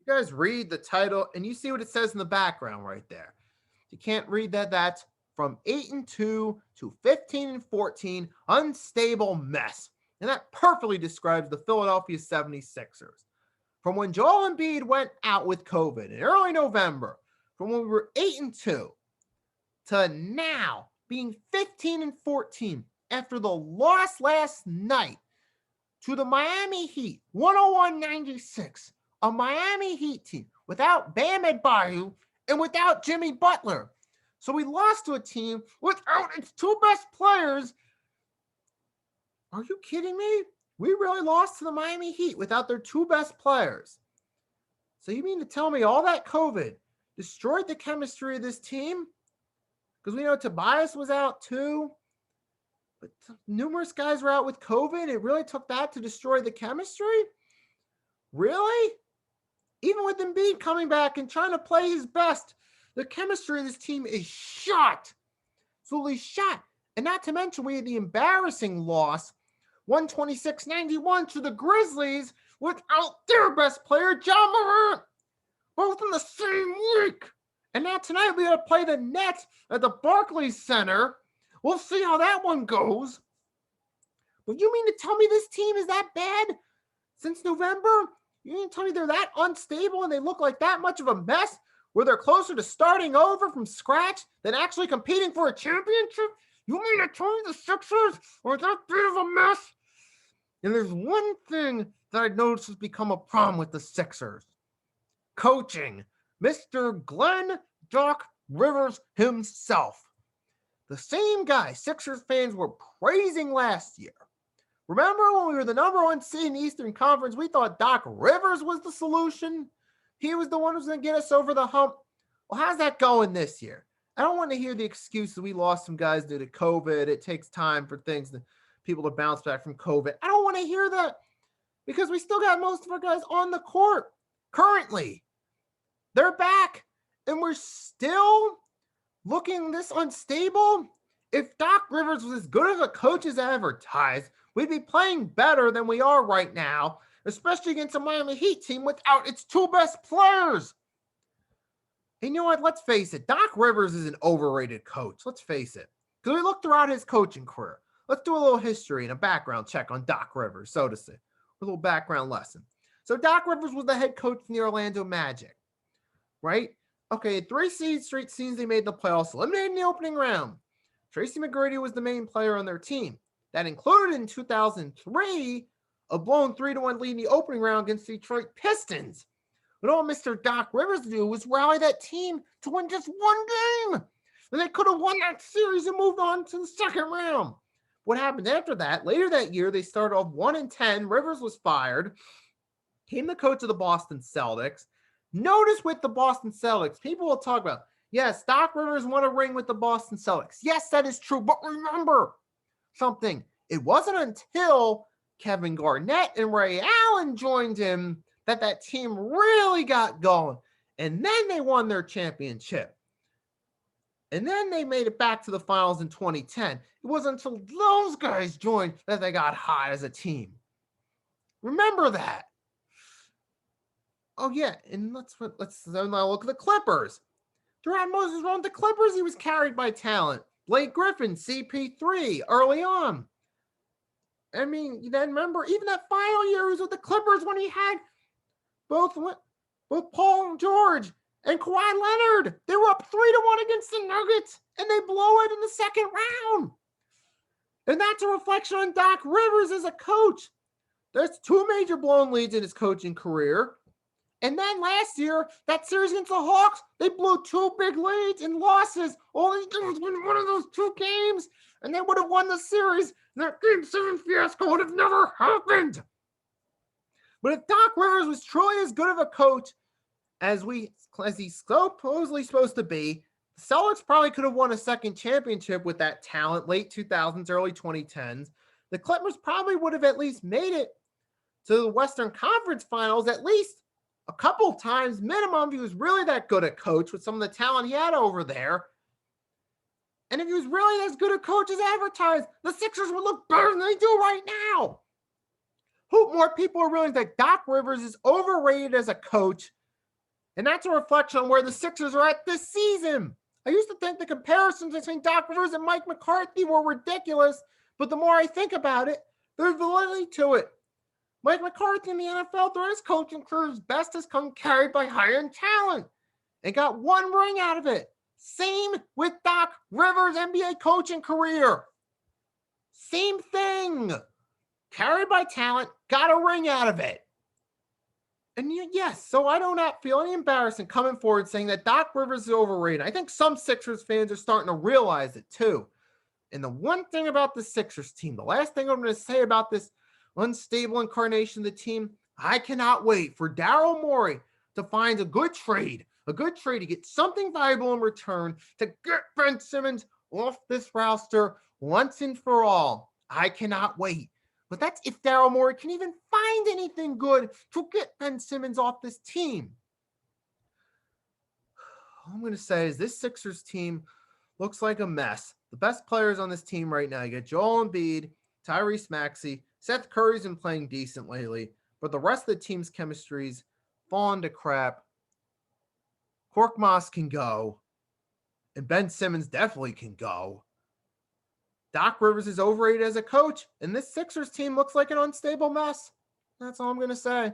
You guys read the title and you see what it says in the background right there. You can't read that. That's from 8-2 to 15-14, unstable mess. And that perfectly describes the Philadelphia 76ers. From when Joel Embiid went out with COVID in early November, from when we were 8-2 to now being 15-14 after the loss last night to the Miami Heat, 101-96, a Miami Heat team without Bam Adebayo and without Jimmy Butler. So we lost to a team without its two best players. Are you kidding me? We really lost to the Miami Heat without their two best players. So you mean to tell me all that COVID destroyed the chemistry of this team? Because we know Tobias was out too. But numerous guys were out with COVID. It really took that to destroy the chemistry? Really? Even with Embiid coming back and trying to play his best, the chemistry of this team is shot. Absolutely shot. And not to mention, we had the embarrassing loss, 126-91 to the Grizzlies without their best player, John Morant. Both in the same week. And now tonight we got to play the Nets at the Barclays Center. We'll see how that one goes. But you mean to tell me this team is that bad since November? You mean to tell me they're that unstable and they look like that much of a mess where they're closer to starting over from scratch than actually competing for a championship? You mean to tell me the Sixers are that big of a mess? And there's one thing that I noticed has become a problem with the Sixers. Coaching. Mr. Glenn Doc Rivers himself. The same guy Sixers fans were praising last year. Remember when we were the number one seed in the Eastern Conference, we thought Doc Rivers was the solution? He was the one who was going to get us over the hump. Well, how's that going this year? I don't want to hear the excuse that we lost some guys due to COVID. It takes time for people to bounce back from COVID. I don't want to hear that because we still got most of our guys on the court currently. They're back and we're still looking this unstable. If Doc Rivers was as good of a coach as advertised, we'd be playing better than we are right now, especially against a Miami Heat team without its two best players. And you know what? Let's face it. Doc Rivers is an overrated coach. Let's face it. Because we look throughout his coaching career. Let's do a little history and a background check on Doc Rivers, so to say. A little background lesson. So Doc Rivers was the head coach in the Orlando Magic, right? Okay, 3 straight seasons they made the playoffs, eliminated in the opening round. Tracy McGrady was the main player on their team. That included in 2003 a blown 3-1 lead in the opening round against the Detroit Pistons. But all Mr. Doc Rivers did was rally that team to win just one game. And they could have won that series and moved on to the second round. What happened after that? Later that year, they started off 1-10. Rivers was fired. Came the coach of the Boston Celtics. Notice with the Boston Celtics, people will talk about, yes, Doc Rivers won a ring with the Boston Celtics. Yes, that is true. But remember something. It wasn't until Kevin Garnett and Ray Allen joined him that team really got going. And then they won their championship. And then they made it back to the finals in 2010. It wasn't until those guys joined that they got hot as a team. Remember that. Oh, yeah, and let's now look at the Clippers. Throughout Moses' run with the Clippers, he was carried by talent. Blake Griffin, CP3, early on. I mean, you then remember, even that final year he was with the Clippers when he had both Paul George and Kawhi Leonard. They were up 3-1 against the Nuggets, and they blow it in the second round. And that's a reflection on Doc Rivers as a coach. There's 2 major blown leads in his coaching career. And then last year, that series against the Hawks, they blew 2 big leads and losses. All they did was win one of those 2 games, and they would have won the series. And that Game 7 fiasco would have never happened. But if Doc Rivers was truly as good of a coach as he's supposedly supposed to be, the Celtics probably could have won a second championship with that talent, late 2000s, early 2010s. The Clippers probably would have at least made it to the Western Conference Finals at least a couple times minimum if he was really that good a coach with some of the talent he had over there. And if he was really as good a coach as advertised, the Sixers would look better than they do right now. Hope more people are realizing that Doc Rivers is overrated as a coach And that's a reflection on where the Sixers are at this season. I used to think the comparisons between Doc Rivers and Mike McCarthy were ridiculous, but the more I think about it, there's validity to it. Mike McCarthy in the NFL throughout his coaching career's best has come carried by high-end talent and got one ring out of it. Same with Doc Rivers' NBA coaching career. Same thing. Carried by talent, got a ring out of it. And yes, so I do not feel any embarrassment coming forward saying that Doc Rivers is overrated. I think some Sixers fans are starting to realize it too. And the one thing about the Sixers team, the last thing I'm going to say about this unstable incarnation of the team, I cannot wait for Daryl Morey to find a good trade to get something valuable in return to get Ben Simmons off this roster once and for all. I cannot wait. But that's if Daryl Morey can even find anything good to get Ben Simmons off this team. All I'm going to say is this Sixers team looks like a mess. The best players on this team right now, you get Joel Embiid, Tyrese Maxey, Seth Curry's been playing decent lately, but the rest of the team's chemistry's fallen to crap. Korkmaz can go, and Ben Simmons definitely can go. Doc Rivers is overrated as a coach, and this Sixers team looks like an unstable mess. That's all I'm going to say.